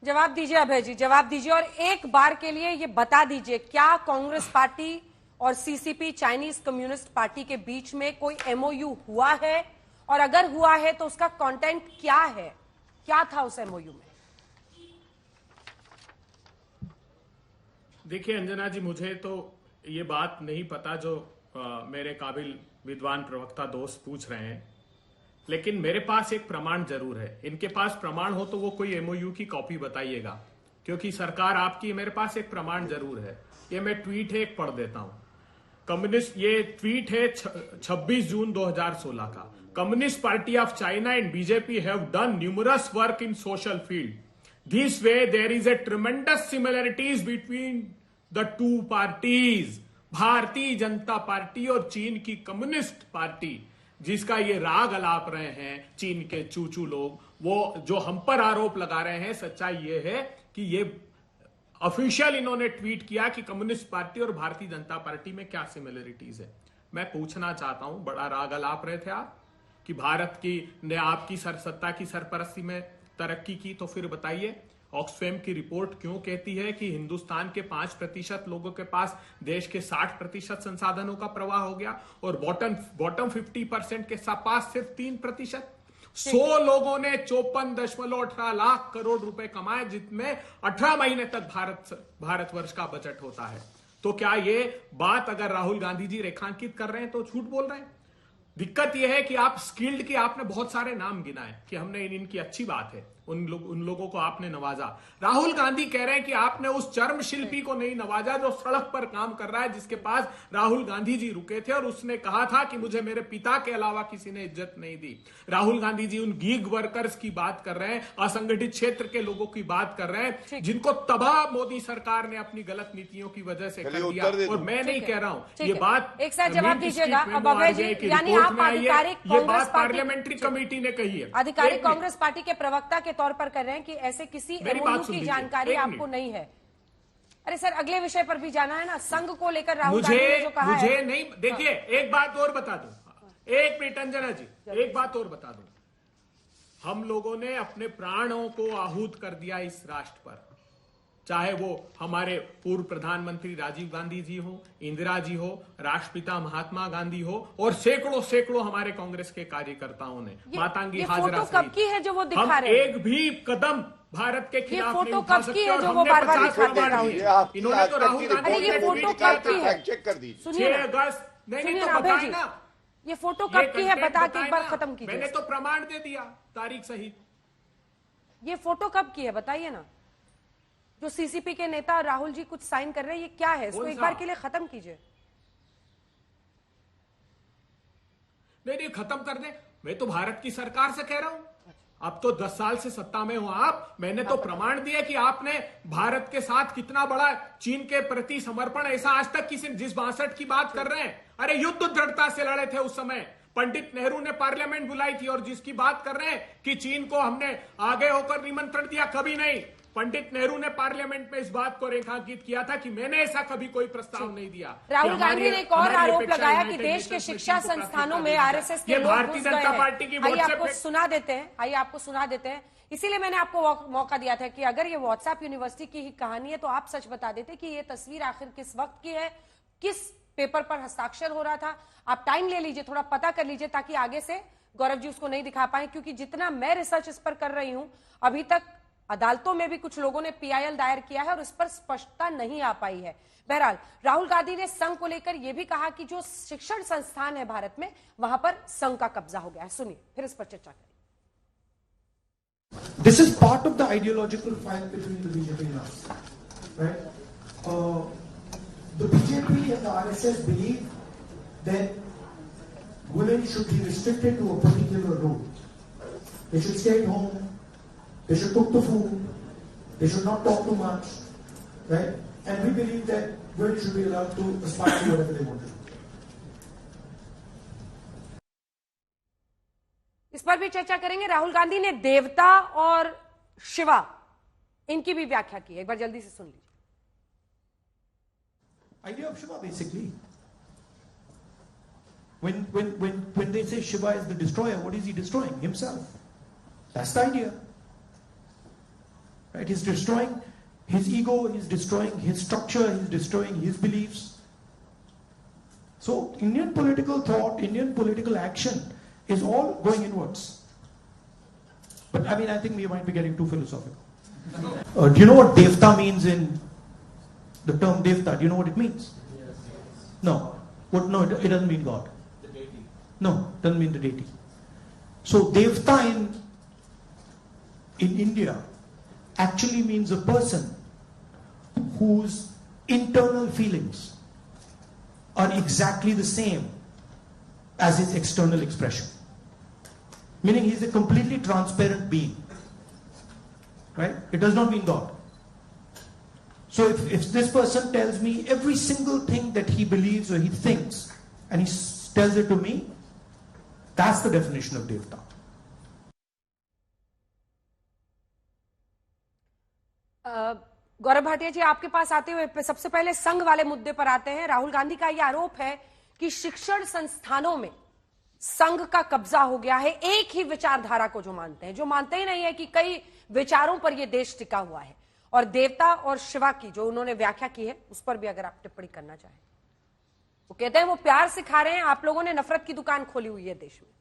जवाब दीजिए अभय जी, जवाब दीजिए और एक बार के लिए ये बता दीजिए, क्या कांग्रेस पार्टी और सीसीपी चाइनीज कम्युनिस्ट पार्टी के बीच में कोई एमओयू हुआ है, और अगर हुआ है तो उसका कंटेंट क्या है, क्या था उस एमओयू में? देखिए अंजना जी, मुझे तो ये बात नहीं पता जो मेरे काबिल विद्वान प्रवक्ता दोस्त पूछ रहे हैं, लेकिन मेरे पास एक प्रमाण जरूर है। इनके पास प्रमाण हो तो वो कोई एमओयू की कॉपी बताइएगा, क्योंकि सरकार आपकी, मेरे पास एक प्रमाण जरूर है। ये मैं ट्वीट है, एक पढ़ देता हूं। कम्युनिस्ट, ये ट्वीट है 26 जून 2016 का। Communist party of China and BJP have done numerous work in social field. This way there is a tremendous similarities between the two parties, Bharatiya Janata party और चीन की कम्युनिस्ट पार्टी, जिसका ये राग अलाप रहे हैं चीन के चूचू लोग, वो जो हम पर आरोप लगा रहे हैं, सच्चाई ये है कि ये ऑफिशियल इन्होंने ट्वीट किया कि कम्युनिस्ट पार्टी और भारतीय जनता पार्टी में क्या सिमिलरिटीज है। मैं पूछना चाहता हूं, बड़ा राग अलाप रहे थे आप कि भारत की ने आपकी सत्ता की सरपरस्ती में तरक्की की, तो फिर बताइए ऑक्सफैम की रिपोर्ट क्यों कहती है कि हिंदुस्तान के 5% लोगों के पास देश के 60% संसाधनों का प्रवाह हो गया और बॉटम 50% के पास सिर्फ 3%। 100 लोगों ने 54.18 लाख करोड़ रुपए कमाए, जिसमें 18 महीने तक भारतवर्ष का बजट होता है। तो क्या ये बात अगर राहुल गांधी जी रेखांकित कर रहे हैं तो झूठ बोल रहे हैं? दिक्कत यह है कि आप स्किल्ड के आपने बहुत सारे नाम गिनाए कि हमने इनकी अच्छी बात है, उन लोगों को आपने नवाजा। राहुल गांधी कह रहे हैं कि आपने उस चर्म शिल्पी को नहीं नवाजा जो सड़क पर काम कर रहा है, जिसके पास राहुल गांधी जी रुके थे और उसने कहा था कि मुझे मेरे पिता के अलावा किसी ने इज्जत नहीं दी। राहुल गांधी जी उन गीग वर्कर्स की बात कर रहे हैं, असंगठित क्षेत्र के लोगों की बात कर रहे हैं, जिनको तबाह मोदी सरकार ने अपनी गलत नीतियों की वजह से कर दिया। और मैं नहीं कह रहा हूं ये बात, एक साथ जवाब दीजिएगा अब अभय जी, यानी आप आधिकारिक ये बात पार्लियामेंट्री कमेटी ने कही है, आधिकारिक कांग्रेस पार्टी के प्रवक्ता के तौर पर कर रहे हैं कि ऐसे किसी एमओयू की जानकारी आपको नहीं है। अरे सर, अगले विषय पर भी जाना है ना, संघ को लेकर राहुल गांधी ने जो कहा मुझे है। नहीं, देखिए एक बात और बता दूं, एक मिनट अंजना जी, एक बात और बता दूं। हम लोगों ने अपने प्राणों को आहूत कर दिया इस राष्ट्र पर, चाहे वो हमारे पूर्व प्रधानमंत्री राजीव गांधी जी हो, इंदिरा जी हो, राष्ट्रपिता महात्मा गांधी हो, और सैकड़ों हमारे कांग्रेस के कार्यकर्ताओं ने, मातंगी हाजरा फोटो कब की है जो वो दिखा रहे हैं? एक भी कदम भारत के खिलाफ नहीं उठा सकते। ये फोटो कब की है जो वो बार-बार दिखाते हैं राहुल? इन्होंने तो राहुल गांधी, ये फोटो कब की है? चेक कर दीजिए। 6 अगस्त, नहीं तो बताए ना, ये फोटो कब की है बता के एक बार खत्म कीजिए। मैंने तो प्रमाण दे दिया तारीख सहित। ये फोटो कब की है बताइए ना, जो सीसीपी के नेता राहुल जी कुछ साइन कर रहे हैं, ये क्या है? इसको एक बार के लिए खत्म कीजिए। नहीं खत्म कर दे, मैं तो भारत की सरकार से कह रहा हूं। अब तो 10 साल से सत्ता में हो आप, मैंने तो प्रमाण दिया कि आपने भारत के साथ कितना बड़ा चीन के प्रति समर्पण, ऐसा आज तक किसी, जिस 62 की बात कर रहे हैं, अरे युद्ध दृढ़ता से लड़े थे उस समय, पंडित नेहरू ने पार्लियामेंट बुलाई थी, और जिसकी बात कर रहे हैं कि चीन को हमने आगे होकर निमंत्रण दिया, कभी नहीं। पंडित नेहरू ने पार्लियामेंट में इस बात को रेखांकित किया था कि मैंने ऐसा कभी कोई प्रस्ताव नहीं दिया। राहुल गांधी ने एक और आरोप लगाया कि देश के शिक्षा संस्थानों में आरएसएस के लोग भारतीय जनता पार्टी की, आइए आपको सुना देते हैं, आइए आपको सुना देते हैं। इसीलिए मैंने आपको मौका दिया था कि अगर ये व्हाट्सएप यूनिवर्सिटी की ही कहानी है तो आप सच बता देते कि ये तस्वीर आखिर किस वक्त की है, किस पेपर पर हस्ताक्षर हो रहा था। आप टाइम ले लीजिए, थोड़ा पता कर लीजिए, ताकि आगे से गौरव जी उसको नहीं दिखा पाए, क्योंकि जितना मैं रिसर्च इस पर कर रही हूं, अभी तक अदालतों में भी कुछ लोगों ने पीआईएल दायर किया है और इस पर स्पष्टता नहीं आ पाई है। बहरहाल राहुल गांधी ने संघ को लेकर यह भी कहा कि जो शिक्षण संस्थान है भारत में, वहां पर संघ का कब्जा हो गया है। सुनिए, फिर इस पर चर्चा करें। This is part of the ideological fight between the BJP and us, right? The BJP and the RSS believe that women should be restricted to a particular role. They should stay at home. They should cook the food. They should not talk too much, right? And we believe that women should be allowed to aspire to whatever they want to do. इस पर भी चर्चा करेंगे। राहुल गांधी ने देवता और शिवा, इनकी भी व्याख्या की, एक बार जल्दी से सुन लीजिए। Idea of Shiva, basically. When they say Shiva is the destroyer, what is he destroying? Himself. That's the idea. Right? He's destroying his ego, he's destroying his structure, he's destroying his beliefs. So Indian political thought, Indian political action is all going inwards. But I mean, I think we might be getting too philosophical. Do you know what Devta means in the term Devta? Do you know what it means? Yes. No. What? No, it doesn't mean God. The deity. No, it doesn't mean the deity. So Devta in India actually means a person whose internal feelings are exactly the same as his external expression. Meaning he's a completely transparent being. Right? It does not mean God. So if this person tells me every single thing that he believes or he thinks, and he tells it to me, that's the definition of Devta. Gaurav Bhatia जी, आपके पास आते हुए सबसे पहले संघ वाले मुद्दे पर आते हैं। राहुल गांधी का यह आरोप है कि शिक्षण संस्थानों में संघ का कब्जा हो गया है, एक ही विचारधारा को जो मानते ही नहीं है कि कई विचारों पर यह देश टिका हुआ है। और देवता और शिवा की जो उन्होंने व्याख्या की है, उस पर भी अगर आप टिप्पणी करना चाहें। वो कहते हैं वो प्यार सिखा रहे हैं, आप लोगों ने नफरत की दुकान खोली हुई है देश में।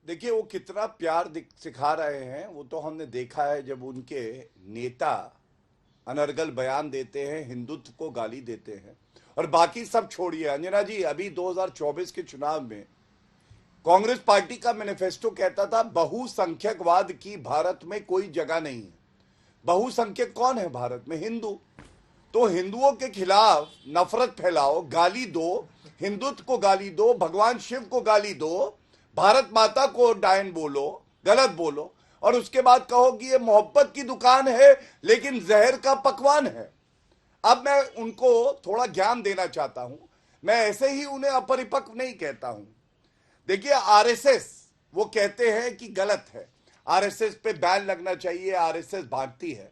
देखिए, वो कितना प्यार सिखा रहे हैं वो तो हमने देखा है जब उनके नेता अनर्गल बयान देते हैं, हिंदुत्व को गाली देते हैं। और बाकी सब छोड़िए अंजना जी, अभी 2024 के चुनाव में कांग्रेस पार्टी का मैनिफेस्टो कहता था बहुसंख्यकवाद की भारत में कोई जगह नहीं है। बहुसंख्यक कौन है भारत में? हिंदू। तो हिंदुओं के खिलाफ नफरत फैलाओ, गाली दो, हिंदुत्व को गाली दो, भगवान शिव को गाली दो, भारत माता को डायन बोलो, गलत बोलो, और उसके बाद कहो कि ये मोहब्बत की दुकान है लेकिन जहर का पकवान है। अब मैं उनको थोड़ा ज्ञान देना चाहता हूं, मैं ऐसे ही उन्हें अपरिपक्व नहीं कहता हूं। देखिए, आरएसएस वो कहते हैं कि गलत है, आरएसएस पे बैन लगना चाहिए, आरएसएस भागती है।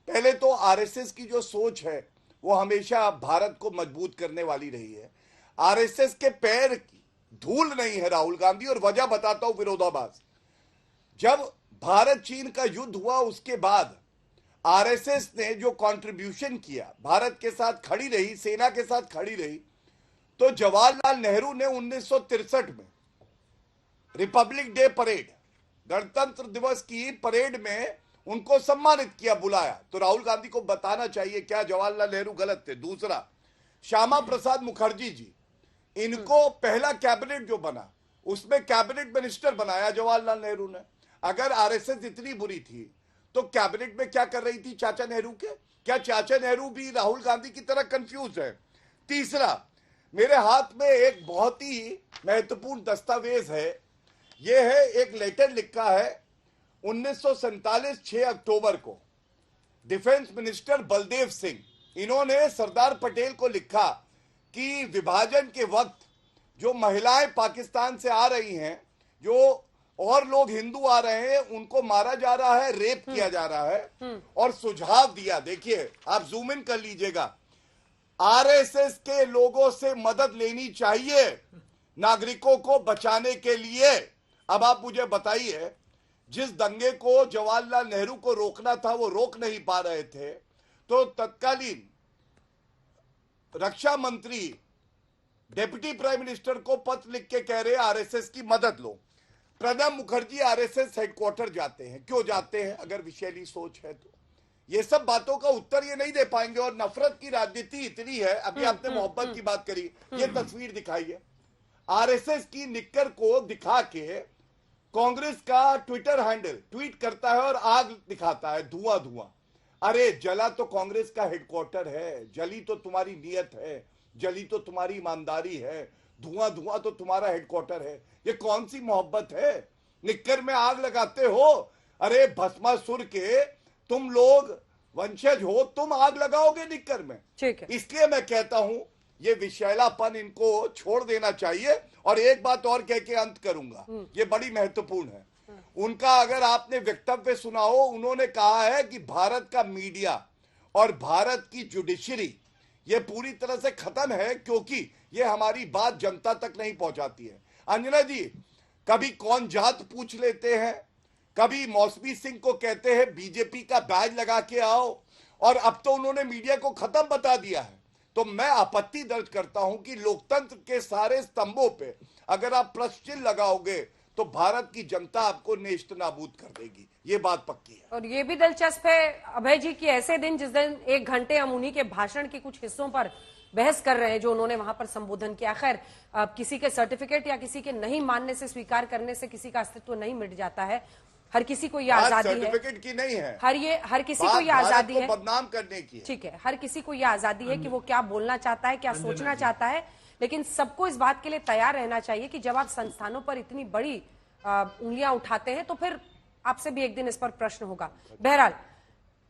पहले तो आरएसएस की जो सोच है वो हमेशा भारत को मजबूत करने वाली रही है। आरएसएस के पैर की धूल नहीं है राहुल गांधी, और वजह बताता हूं, विरोधाभास। जब भारत चीन का युद्ध हुआ उसके बाद आरएसएस ने जो कंट्रीब्यूशन किया, भारत के साथ खड़ी रही, सेना के साथ खड़ी रही, तो जवाहरलाल नेहरू ने 1963 में रिपब्लिक डे परेड, गणतंत्र दिवस की परेड में उनको सम्मानित किया, बुलाया। तो राहुल गांधी को बताना चाहिए क्या जवाहरलाल नेहरू गलत थे? दूसरा, श्यामा प्रसाद मुखर्जी जी, इनको पहला कैबिनेट जो बना उसमें कैबिनेट मिनिस्टर बनाया जवाहरलाल नेहरू ने। अगर आरएसएस इतनी बुरी थी तो कैबिनेट में क्या कर रही थी चाचा नेहरू के? क्या चाचा नेहरू भी राहुल गांधी की तरह कंफ्यूज है? तीसरा, मेरे हाथ में एक बहुत ही महत्वपूर्ण दस्तावेज है, यह है एक लेटर लिखा है 1947 6 अक्टूबर को, डिफेंस मिनिस्टर बलदेव सिंह, इन्होंने सरदार पटेल को लिखा कि विभाजन के वक्त जो महिलाएं पाकिस्तान से आ रही हैं, जो और लोग हिंदू आ रहे हैं, उनको मारा जा रहा है, रेप किया जा रहा है, और सुझाव दिया। देखिए, आप जूम इन कर लीजिएगा, आरएसएस के लोगों से मदद लेनी चाहिए नागरिकों को बचाने के लिए। अब आप मुझे बताइए, जिस दंगे को जवाहरलाल नेहरू को रोकना था वो रोक नहीं पा रहे थे, तो तत्कालीन रक्षा मंत्री डेप्यूटी प्राइम मिनिस्टर को पत्र लिख के कह रहे आरएसएस की मदद लो। प्रणब मुखर्जी आरएसएस हेडक्वार्टर जाते हैं, क्यों जाते हैं? अगर विषैली सोच है तो ये सब बातों का उत्तर ये नहीं दे पाएंगे। और नफरत की राजनीति इतनी है, अभी आपने मोहब्बत की बात करी, ये तस्वीर दिखाई है आरएसएस की निक्कर को दिखा के कांग्रेस का ट्विटर हैंडल ट्वीट करता है और आग दिखाता है, धुआं धुआं। अरे जला तो कांग्रेस का हेडक्वार्टर है, जली तो तुम्हारी नीयत है, जली तो तुम्हारी ईमानदारी है, धुआं धुआं तो तुम्हारा हेडक्वार्टर है। ये कौन सी मोहब्बत है? निक्कर में आग लगाते हो? अरे भस्मासुर के तुम लोग वंशज हो, तुम आग लगाओगे निक्कर में? ठीक है। इसलिए मैं कहता हूं ये विषैलापन इनको छोड़ देना चाहिए। और एक बात और कह के अंत करूंगा, ये बड़ी महत्वपूर्ण है। उनका अगर आपने वक्तव्य सुना हो, उन्होंने कहा है कि भारत का मीडिया और भारत की जुडिशरी ये पूरी तरह से खत्म है, क्योंकि ये हमारी बात जनता तक नहीं पहुंचाती है। अंजना जी, कभी कौन जात पूछ लेते हैं, कभी मौसमी सिंह को कहते हैं बीजेपी का बैज लगा के आओ, और अब तो उन्होंने मीडिया को खत्म बता दिया है। तो मैं आपत्ति दर्ज करता हूं कि लोकतंत्र के सारे स्तंभों पे अगर आप प्रश्न चिन्ह लगाओगे तो भारत की जनता आपको नेस्तनाबूद कर देगी, ये बात पक्की है। और ये भी दिलचस्प है अभय जी कि ऐसे दिन जिस दिन 1 घंटे हम उन्हीं के भाषण के कुछ हिस्सों पर बहस कर रहे हैं जो उन्होंने वहां पर संबोधन किया। खैर, किसी के सर्टिफिकेट या किसी के नहीं मानने से, स्वीकार करने से किसी का अस्तित्व नहीं मिट जाता है। हर किसी को यह आजादी है, सर्टिफिकेट की नहीं है, हर किसी को यह आजादी है बदनाम करने की। ठीक है, हर किसी को यह आजादी है कि वो क्या बोलना चाहता है, क्या सोचना चाहता है, लेकिन सबको इस बात के लिए तैयार रहना चाहिए कि जब आप संस्थानों पर इतनी बड़ी उंगलियां उठाते हैं तो फिर आपसे भी एक दिन इस पर प्रश्न होगा। बहरहाल,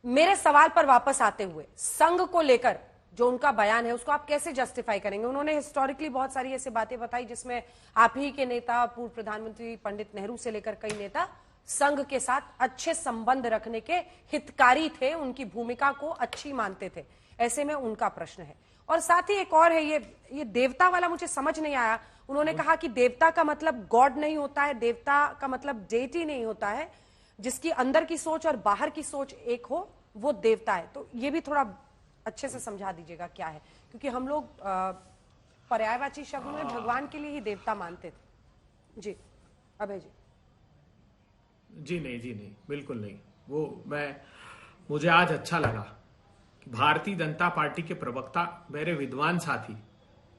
मेरे सवाल पर वापस आते हुए, संघ को लेकर जो उनका बयान है उसको आप कैसे जस्टिफाई करेंगे? उन्होंने हिस्टोरिकली बहुत सारी ऐसी बातें बताई जिसमें आप ही के नेता, पूर्व प्रधानमंत्री पंडित नेहरू से लेकर कई नेता संघ के साथ अच्छे संबंध रखने के हितकारी थे, उनकी भूमिका को अच्छी मानते थे। ऐसे में उनका प्रश्न है। और साथ ही एक और है, ये देवता वाला मुझे समझ नहीं आया। उन्होंने कहा कि देवता का मतलब गॉड नहीं होता है, देवता का मतलब डेटी नहीं होता है, जिसकी अंदर की सोच और बाहर की सोच एक हो वो देवता है। तो ये भी थोड़ा अच्छे से समझा दीजिएगा क्या है, क्योंकि हम लोग पर्यायवाची शब्द में भगवान के लिए ही देवता मानते थे। जी अभय जी। जी नहीं, बिल्कुल नहीं। मुझे आज अच्छा लगा कि भारतीय जनता पार्टी के प्रवक्ता, मेरे विद्वान साथी,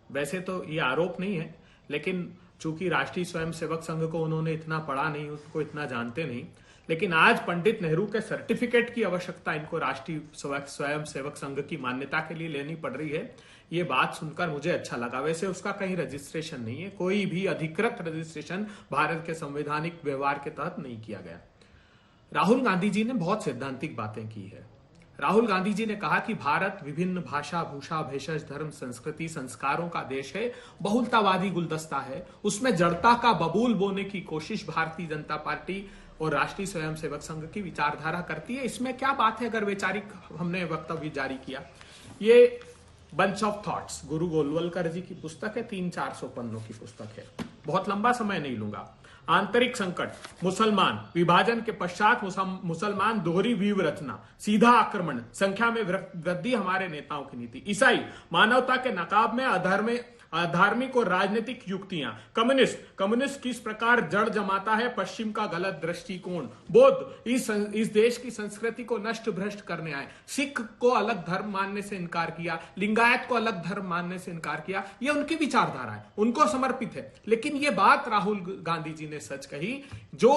वैसे तो ये आरोप नहीं है, लेकिन चूंकि राष्ट्रीय स्वयंसेवक संघ को उन्होंने इतना पढ़ा नहीं, उसको इतना जानते नहीं, लेकिन आज पंडित नेहरू के सर्टिफिकेट की आवश्यकता इनको राष्ट्रीय स्वयंसेवक संघ की मान्यता के लिए लेनी पड़ रही है, ये बात सुनकर मुझे अच्छा लगा। वैसे उसका कहीं रजिस्ट्रेशन नहीं है, कोई भी अधिकृत रजिस्ट्रेशन भारत के संवैधानिक व्यवहार के तहत नहीं किया गया। राहुल गांधी जी ने बहुत सैद्धांतिक बातें की है। राहुल गांधी जी ने कहा कि भारत विभिन्न भाषा, भूषा, भेषज, धर्म, संस्कृति, संस्कारों का देश है, बहुलतावादी गुलदस्ता है, उसमें जड़ता का बबूल बोने की कोशिश भारतीय जनता पार्टी और राष्ट्रीय स्वयंसेवक संघ की विचारधारा करती है। इसमें क्या बात है? अगर वैचारिक हमने वक्तव्य जारी किया, ये बंच ऑफ थॉट्स गुरु गोलवलकर जी की पुस्तक है, 300-400 पन्नों की पुस्तक है, बहुत लंबा समय नहीं लूंगा। आंतरिक संकट, मुसलमान, विभाजन के पश्चात मुसलमान दोहरी व्यूह रचना, सीधा आक्रमण, संख्या में वृद्धि हमारे नेताओं की नीति, ईसाई, मानवता के नकाब में अधार्मिक और राजनीतिक युक्तियां, कम्युनिस्ट किस प्रकार जड़ जमाता है पश्चिम का गलत दृष्टिकोण, बौद्ध इस देश की संस्कृति को नष्ट भ्रष्ट करने आए, सिख को अलग धर्म मानने से इनकार किया, लिंगायत को अलग धर्म मानने से इनकार किया। ये उनकी विचारधारा है, उनको समर्पित है। लेकिन ये बात राहुल गांधी जी ने सच कही जो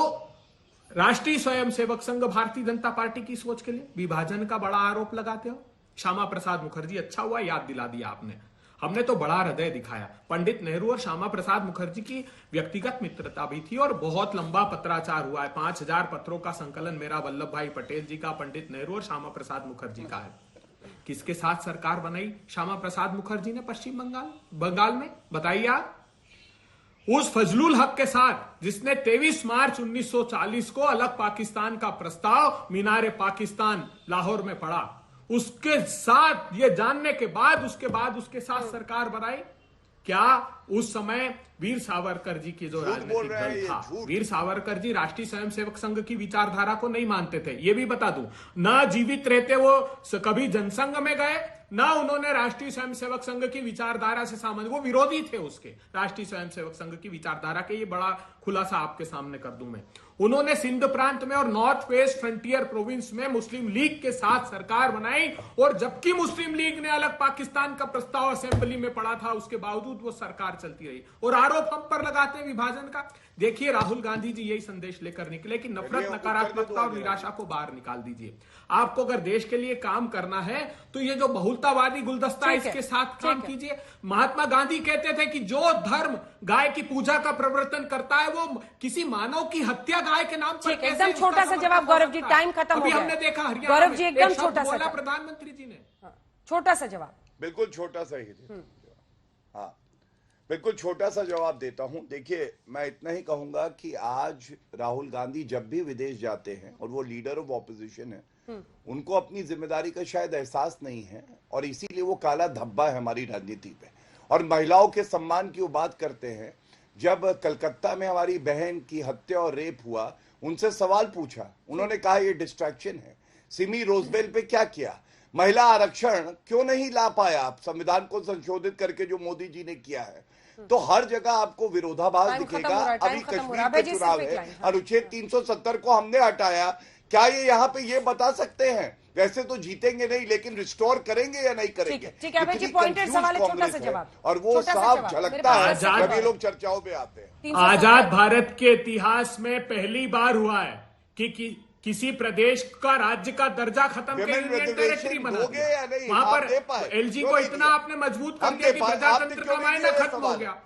राष्ट्रीय स्वयंसेवक संघ भारतीय जनता पार्टी की सोच के लिए विभाजन का बड़ा आरोप लगाते हो। श्यामा प्रसाद मुखर्जी, अच्छा हुआ याद दिला दिया आपने, हमने तो बड़ा हृदय दिखाया। पंडित नेहरू और श्यामा प्रसाद मुखर्जी की व्यक्तिगत मित्रता भी थी और बहुत लंबा पत्राचार हुआ है। 5000 पत्रों का संकलन मेरा वल्लभ भाई पटेल जी का पंडित नेहरू और श्यामा प्रसाद मुखर्जी का है। किसके साथ सरकार बनाई श्यामा प्रसाद मुखर्जी ने पश्चिम बंगाल में? बताइए आप। उस फजलुल हक के साथ जिसने 23 मार्च 1940 को अलग पाकिस्तान का प्रस्ताव मीनारे पाकिस्तान लाहौर में पड़ा, उसके साथ ये जानने के बाद उसके साथ सरकार बनाई। क्या उस समय वीर सावरकर जी की जो राजनीतिक दल था, वीर सावरकर जी राष्ट्रीय स्वयंसेवक संघ की विचारधारा को नहीं मानते थे, ये भी बता दूं। ना जीवित रहते वो कभी जनसंघ में गए, ना उन्होंने राष्ट्रीय स्वयंसेवक संघ की विचारधारा से सामंजस्य, वो विरोधी थे उसके, राष्ट्रीय स्वयंसेवक संघ की विचारधारा के। ये बड़ा खुलासा आपके सामने कर दूं मैं। उन्होंने सिंध प्रांत में और नॉर्थ वेस्ट फ्रंटियर प्रोविंस में मुस्लिम लीग के साथ सरकार बनाई, और जबकि मुस्लिम लीग ने अलग पाकिस्तान का प्रस्ताव असेंबली में पड़ा था, उसके बावजूद वो सरकार चलती रही। और आरोप हम पर लगाते हैं विभाजन का। देखिए, राहुल गांधी जी यही संदेश लेकर निकले कि नफरत, नकारात्मकता और निराशा को बाहर निकाल दीजिए। आपको अगर देश के लिए काम करना है तो ये जो बहुलतावादी गुलदस्ता है इसके साथ काम कीजिए। महात्मा गांधी कहते थे कि जो धर्म गाय की पूजा का प्रवर्तन करता है वो किसी मानव की हत्या गाय के नाम पर। एकदम छोटा सा जवाब गौरव जी, टाइम खत्म हो गया। हमने देखा हरियाणा गौरव जी एकदम छोटा सा प्रधानमंत्री जी ने, छोटा सा जवाब, बिल्कुल छोटा सा ही। हाँ, बिल्कुल छोटा सा जवाब देता हूं। देखिए, मैं इतना ही कहूंगा कि आज राहुल गांधी जब भी विदेश जाते हैं, और वो लीडर ऑफ ऑपोजिशन है, उनको अपनी जिम्मेदारी का शायद एहसास नहीं है, और इसीलिए वो काला धब्बा है हमारी राजनीति पे। और महिलाओं के सम्मान की वो बात करते हैं। जब कलकत्ता में हमारी बहन की हत्या और रेप हुआ, उनसे सवाल पूछा, उन्होंने कहा ये डिस्ट्रैक्शन है। सिमी रोजबेल पे क्या किया? महिला आरक्षण क्यों नहीं ला पाया आप संविधान को संशोधित करके, जो मोदी जी ने किया है? तो हर जगह आपको विरोधाभास टाइम खत्म दिखेगा। हो रहा है, अभी टाइम खत्म हो कश्मीर रहा है। के अभय जी, चुनाव सिर्फ एक है, लाइन, हाँ। अनुच्छेद 370 को हमने हटाया, क्या ये यहाँ पे ये बता सकते हैं? वैसे तो जीतेंगे नहीं, लेकिन रिस्टोर करेंगे या नहीं करेंगे? ठीक है, अभय जी, इतनी पॉइंटेड confused सवाल है, छोटा कांग्रेस सा है, जवाब। और वो छोटा सा साफ जवाब। झलकता मेरे पास है 10 सेकंड जब ये है। लोग चर्चाओं में आते हैं। 370 आजाद भारत के इतिहास में पहली बार हुआ है कि किसी प्रदेश का राज्य का दर्जा खत्म के Women यूनियन reservation टेरिटरी बना दोगे या दिया। नहीं? वहां आप दे पर पाए? एलजी क्यों को नहीं इतना दिया? आपने मजबूत कर हम दिया दे कि पाए, आपने प्रजातंत्र क्यों का नहीं मायना दिया? ये खत्म हो सवाल है। गया।